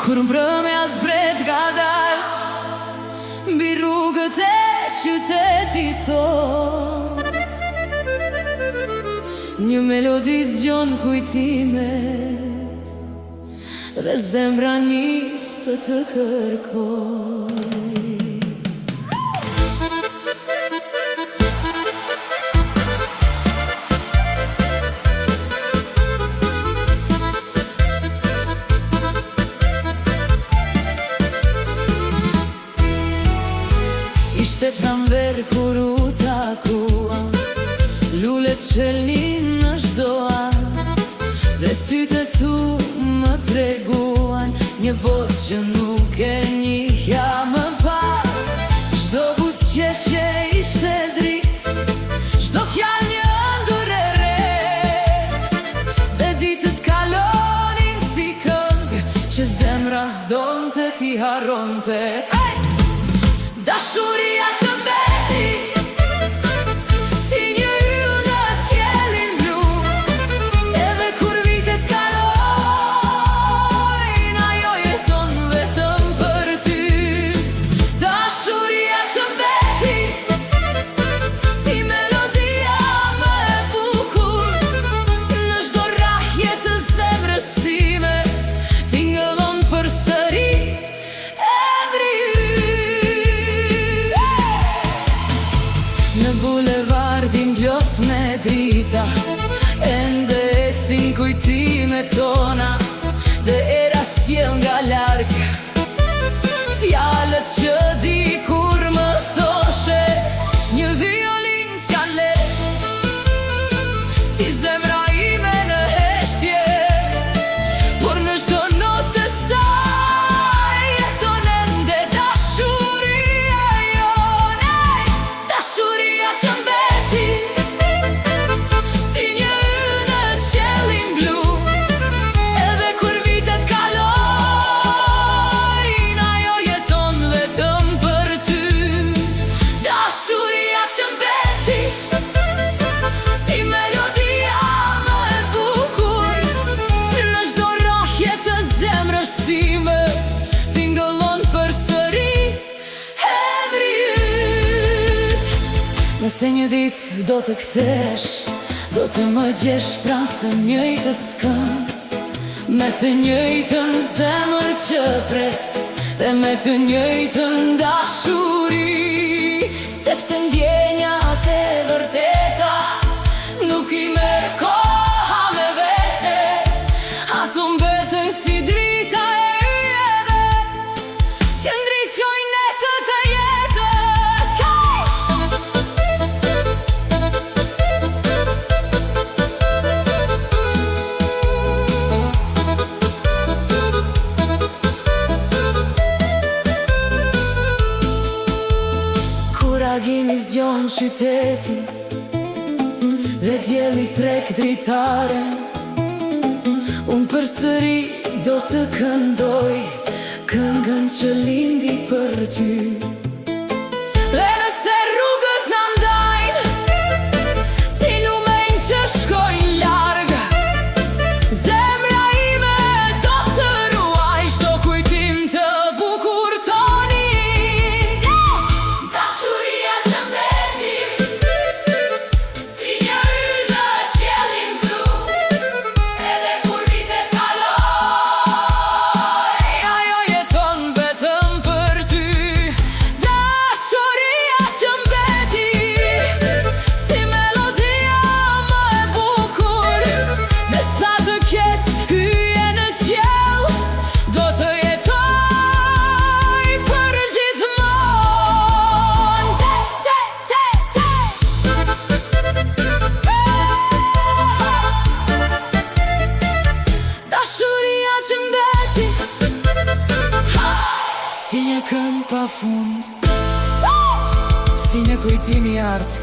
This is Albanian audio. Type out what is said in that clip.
Kur mbrëmja zbret ka dal mbi rrugët e qytetit ton, një melodi zgjon kujtimet dhe zemra nis të kërkoj. Ishte pranver kur u takuam, lullet qelnin në çdo an, dhe sytë tu më treguan një botë që nuk e njihja më parë. Çdo buzëqeshje ishte dritë, çdo fjalë një ëndër e re, dhe ditët kalonin si këngë që zemra s'donte t'i harronte. Dashuria që mbeti si një yll në qiellin blu, edhe kur vitet kalojnë ajo jeton vetëm për ty. Dashuria që mbeti si melodia më e bukur, në çdo rrahje të zemrës sime tingëllon përsëri emri yt. Në bulevardin plot me drita, ende ecin kujtimet tona, dhe era sjell nga larg fjalët që dikur më thoshe. Një violin qale si zemra ime në heshtje, por në çdo notë të saj jeton ende dashuria jone. Dashuria që mbeti si një yll në qiellin blu, edhe kur vitet kalojnë ajo jeton vetëm për ty. Dashuria që mbeti si melodia më e bukur, në çdo rrahje të zemrës sime tingëllon përsëri emri yt. Nëse një ditë do të kthesh, do të më gjesh pranë së njëjtës këmbë, me të njëjtën zemër që pret, dhe me të njëjtën dashuri, sepse ndjenjat e vërteta nuk i merr koha me vete, ato mbeten si drita e yjeve që ndriçojnë netët e jetës. Kur agimi zgjon qytetin dhe dielli prek dritaren, unë përsëri do të këndoj këngën që lindi për ty. Dhe nëse rrugët na ndajnë si lumenj që shkojnë larg, zemra ime do të ruaj çdo kujtim të bukur tonin. Dashuria që mbeti si një yll në qiellin blu, edhe kur vitet kalojnë ajo jeton vetëm për ty. Dashuria që mbeti si melodia më e bukur, dhe sa të ketë hyje në qiell do të jetoj për gjithmonë. Dashuria që mbeti si një këngë pa fund, si një kujtim i artë